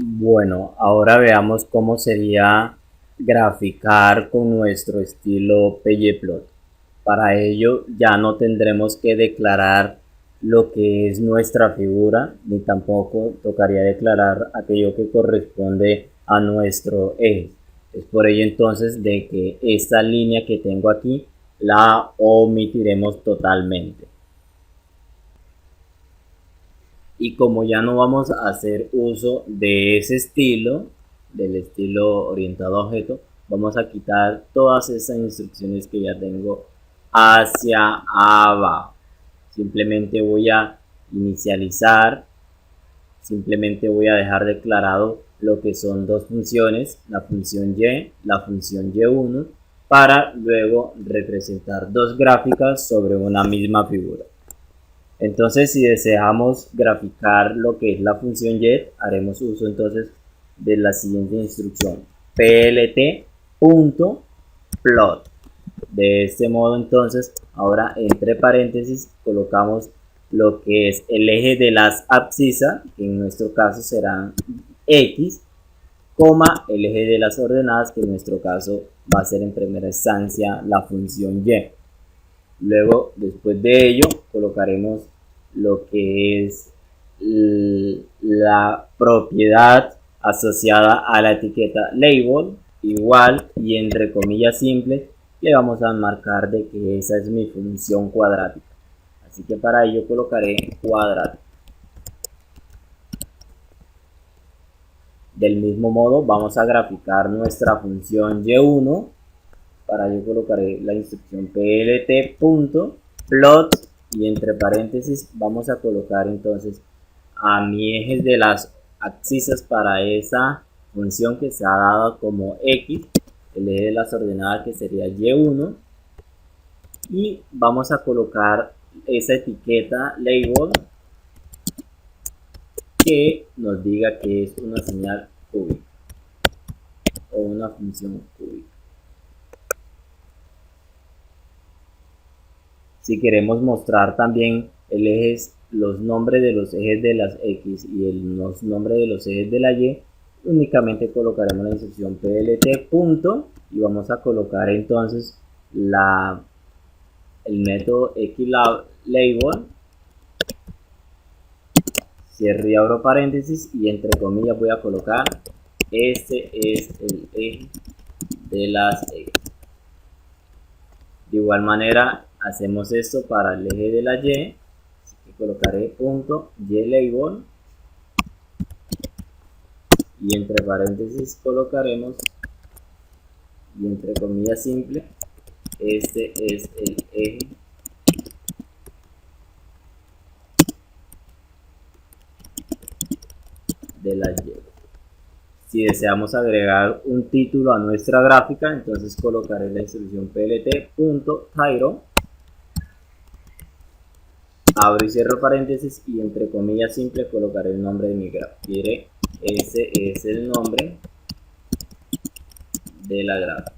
Bueno, ahora veamos cómo sería graficar con nuestro estilo pgplot. Para ello ya no tendremos que declarar lo que es nuestra figura, ni tampoco tocaría declarar aquello que corresponde a nuestro eje. Es por ello entonces de que esta línea que tengo aquí la omitiremos totalmente. Y como ya no vamos a hacer uso de ese estilo, del estilo orientado a objeto, vamos a quitar todas esas instrucciones que ya tengo hacia abajo. Simplemente voy a inicializar, simplemente voy a dejar declarado lo que son dos funciones, la función y, la función y1, para luego representar dos gráficas sobre una misma figura. Entonces, si deseamos graficar lo que es la función get, haremos uso entonces de la siguiente instrucción: plt.plot. De este modo, entonces, ahora entre paréntesis colocamos lo que es el eje de las abscisas, que en nuestro caso serán x, coma el eje de las ordenadas, que en nuestro caso va a ser en primera instancia la función y. Luego, después de ello, colocaremos lo que es la propiedad asociada a la etiqueta label, igual, y entre comillas simples le vamos a marcar de que esa es mi función cuadrática. Así que para ello colocaré cuadrática. Del mismo modo vamos a graficar nuestra función y1. Para ello colocaré la instrucción plt.plot y entre paréntesis vamos a colocar entonces a mi eje de las abscisas para esa función que se ha dado como x, el eje de las ordenadas que sería y1, y vamos a colocar esa etiqueta label que nos diga que es una señal cúbica o una función cúbica. Si queremos mostrar también los nombres de los ejes de las x y los nombres de los ejes de la y, únicamente colocaremos la instrucción plt. Y vamos a colocar entonces el método xLabel, cierre y abro paréntesis, y entre comillas voy a colocar este es el eje de las x. De igual manera hacemos esto para el eje de la y, así que colocaré punto ylabel y entre paréntesis colocaremos, y entre comillas simple, este es el eje de la y. Si deseamos agregar un título a nuestra gráfica, entonces colocaré la instrucción plt.title, abro y cierro paréntesis y entre comillas simple colocaré el nombre de mi gráfica. Ese es el nombre de la gráfica.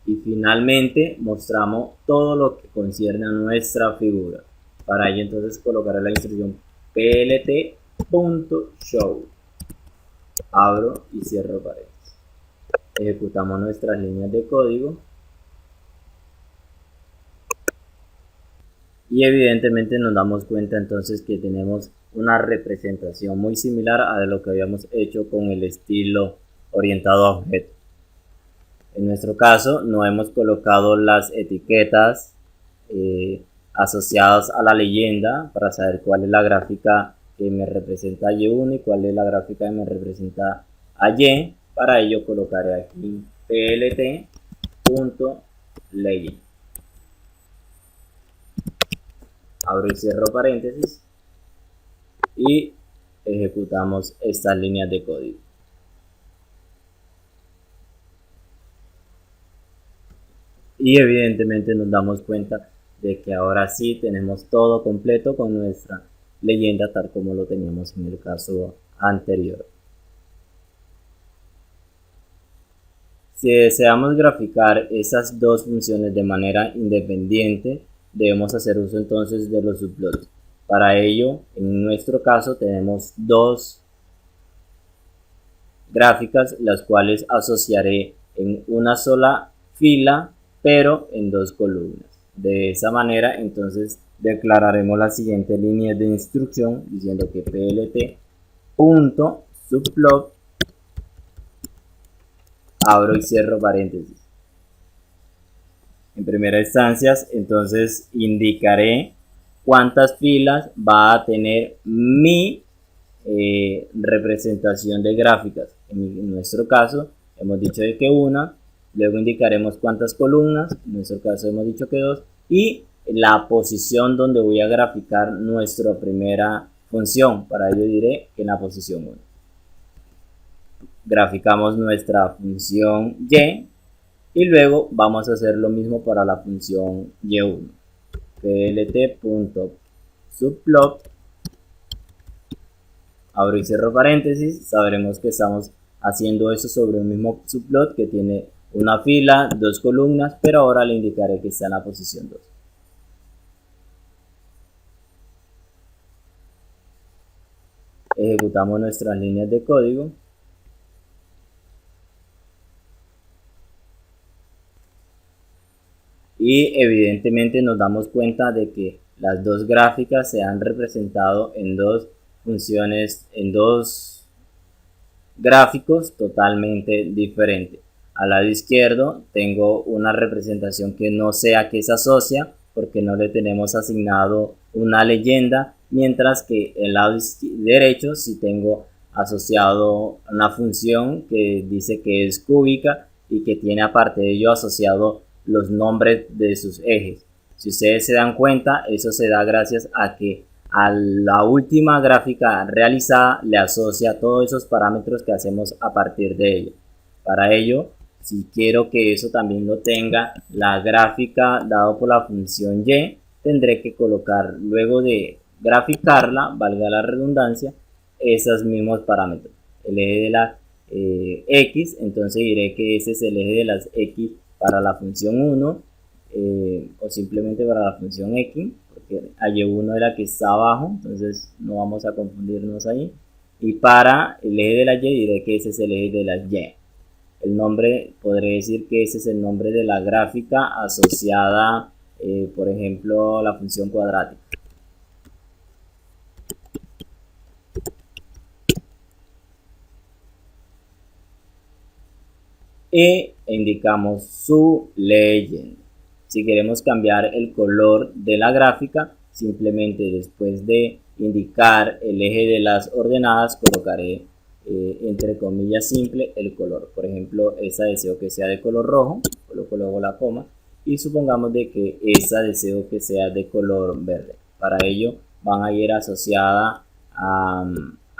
Y finalmente mostramos todo lo que concierne a nuestra figura. Para ello entonces colocaré la instrucción plt.show, abro y cierro paréntesis. Ejecutamos nuestras líneas de código y evidentemente nos damos cuenta entonces que tenemos una representación muy similar a lo que habíamos hecho con el estilo orientado a objeto. En nuestro caso no hemos colocado las etiquetas asociadas a la leyenda para saber cuál es la gráfica que me representa a y1 y cuál es la gráfica que me representa a y. Para ello colocaré aquí plt.legend, abro y cierro paréntesis y ejecutamos estas líneas de código. Y evidentemente nos damos cuenta de que ahora sí tenemos todo completo con nuestra leyenda tal como lo teníamos en el caso anterior. Si deseamos graficar esas dos funciones de manera independiente, debemos hacer uso entonces de los subplots. Para ello, en nuestro caso, tenemos dos gráficas, las cuales asociaré en una sola fila, pero en dos columnas. De esa manera, entonces, declararemos la siguiente línea de instrucción diciendo que plt.subplot, abro y cierro paréntesis. En primera instancia, entonces indicaré cuántas filas va a tener mi representación de gráficas. En nuestro caso hemos dicho de que una, luego indicaremos cuántas columnas, en nuestro caso hemos dicho que dos, y la posición donde voy a graficar nuestra primera función. Para ello diré que en la posición 1 graficamos nuestra función y luego vamos a hacer lo mismo para la función y1. plt.subplot, abro y cierro paréntesis. Sabremos que estamos haciendo eso sobre un mismo subplot que tiene una fila, dos columnas, pero ahora le indicaré que está en la posición 2. Ejecutamos nuestras líneas de código. Y evidentemente nos damos cuenta de que las dos gráficas se han representado en dos funciones, en dos gráficos totalmente diferentes. Al lado izquierdo tengo una representación que no sé a qué se asocia porque no le tenemos asignado una leyenda, mientras que el lado derecho sí tengo asociado una función que dice que es cúbica y que tiene aparte de ello asociado los nombres de sus ejes. Si ustedes se dan cuenta, eso se da gracias a que a la última gráfica realizada le asocia todos esos parámetros que hacemos a partir de ella. Para ello, si quiero que eso también lo tenga la gráfica dado por la función y, tendré que colocar, luego de graficarla, valga la redundancia, esos mismos parámetros. El eje de la x, entonces diré que ese es el eje de las x para la función 1, o simplemente para la función x, porque y1 es la que está abajo, entonces no vamos a confundirnos ahí. Y para el eje de la y diré que ese es el eje de la y. El nombre, podré decir que ese es el nombre de la gráfica asociada, por ejemplo, a la función cuadrática. E indicamos su leyenda. Si queremos cambiar el color de la gráfica, simplemente después de indicar el eje de las ordenadas, colocaré entre comillas simple el color. Por ejemplo, esta deseo que sea de color rojo, coloco luego la coma, y supongamos de que esta deseo que sea de color verde. Para ello van a ir asociada a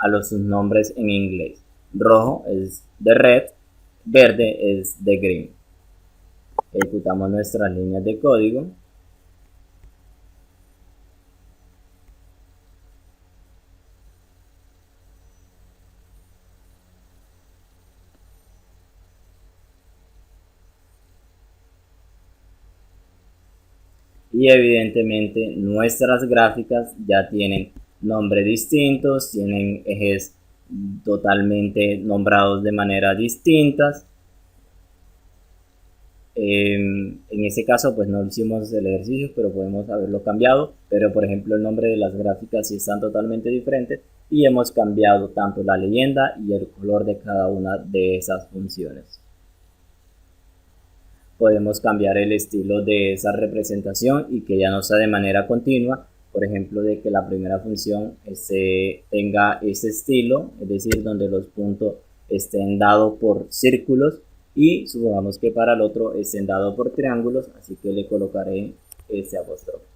los subnombres en inglés. Rojo es de red, verde es de green. Ejecutamos nuestras líneas de código. Y evidentemente nuestras gráficas ya tienen nombres distintos, tienen ejes totalmente nombrados de manera distintas. En ese caso pues no hicimos el ejercicio, pero podemos haberlo cambiado. Pero por ejemplo el nombre de las gráficas sí están totalmente diferentes y hemos cambiado tanto la leyenda y el color de cada una de esas funciones. Podemos cambiar el estilo de esa representación y que ya no sea de manera continua. Por ejemplo, de que la primera función tenga ese estilo, es decir, donde los puntos estén dados por círculos, y supongamos que para el otro estén dados por triángulos, así que le colocaré ese apóstrofe.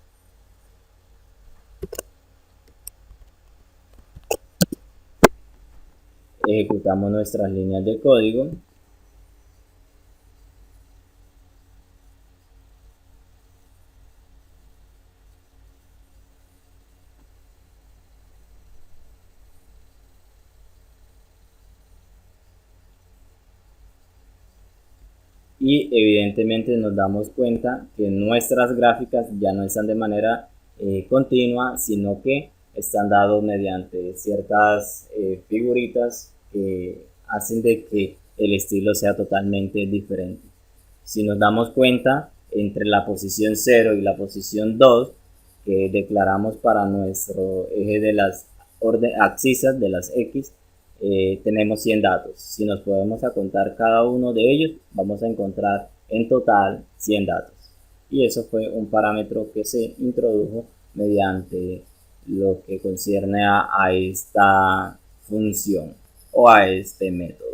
Ejecutamos nuestras líneas de código. Y evidentemente nos damos cuenta que nuestras gráficas ya no están de manera continua, sino que están dados mediante ciertas figuritas que hacen de que el estilo sea totalmente diferente. Si nos damos cuenta, entre la posición 0 y la posición 2 que declaramos para nuestro eje de las abscisas de las X, tenemos 100 datos. Si nos podemos a contar cada uno de ellos, vamos a encontrar en total 100 datos. Y eso fue un parámetro que se introdujo mediante lo que concierne a esta función o a este método.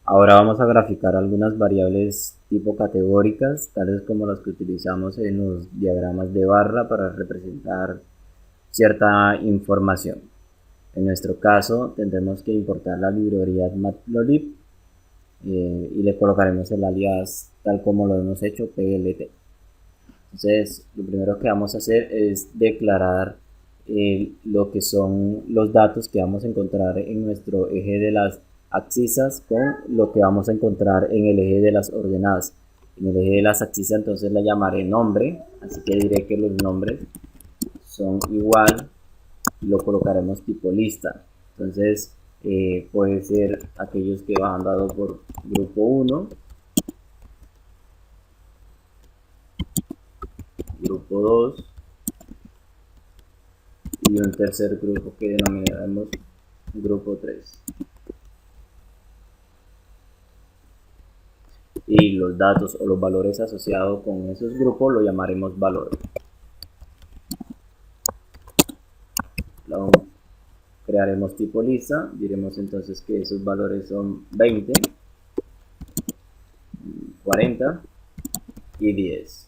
Ahora vamos a graficar algunas variables tipo categóricas, tales como las que utilizamos en los diagramas de barra para representar cierta información. En nuestro caso tendremos que importar la librería Matplotlib y le colocaremos el alias tal como lo hemos hecho, plt. Entonces lo primero que vamos a hacer es declarar lo que son los datos que vamos a encontrar en nuestro eje de las abscisas con lo que vamos a encontrar en el eje de las ordenadas. En el eje de las abscisas entonces la llamaré nombre, así que diré que los nombres son igual y lo colocaremos tipo lista. Entonces puede ser aquellos que van dados por grupo 1, grupo 2 y un tercer grupo que denominaremos grupo 3. Y los datos o los valores asociados con esos grupos lo llamaremos valores. Crearemos tipo lista, diremos entonces que esos valores son 20, 40 y 10.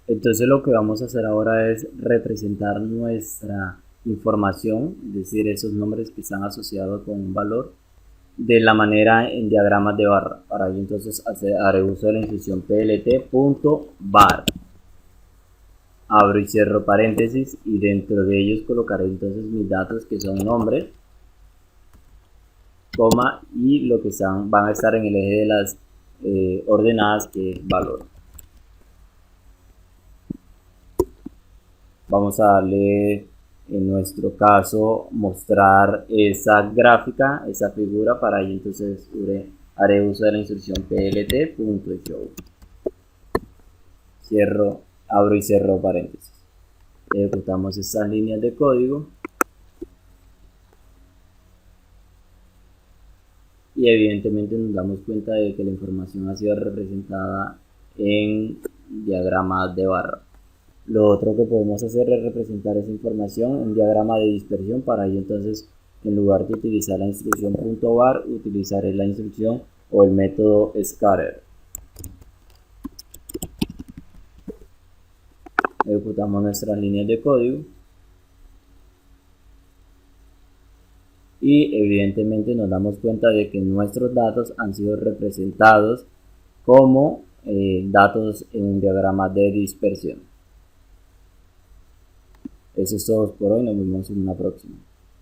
Entonces lo que vamos a hacer ahora es representar nuestra información, es decir, esos nombres que están asociados con un valor, de la manera en diagramas de barra. Para ello entonces haré uso de la instrucción plt.var. Abro y cierro paréntesis y dentro de ellos colocaré entonces mis datos que son nombres, coma y lo que van a estar en el eje de las ordenadas que es valor. Vamos a darle en nuestro caso mostrar esa gráfica, esa figura. Para ello entonces haré uso de la instrucción plt.show. Abro y cierro paréntesis. Ejecutamos estas líneas de código y evidentemente nos damos cuenta de que la información ha sido representada en diagramas de barra. Lo otro que podemos hacer es representar esa información en diagrama de dispersión. Para ello entonces, en lugar de utilizar la instrucción .var, utilizaré la instrucción o el método scatter. Ejecutamos nuestras líneas de código y evidentemente nos damos cuenta de que nuestros datos han sido representados como datos en un diagrama de dispersión. Eso es todo por hoy, nos vemos en una próxima.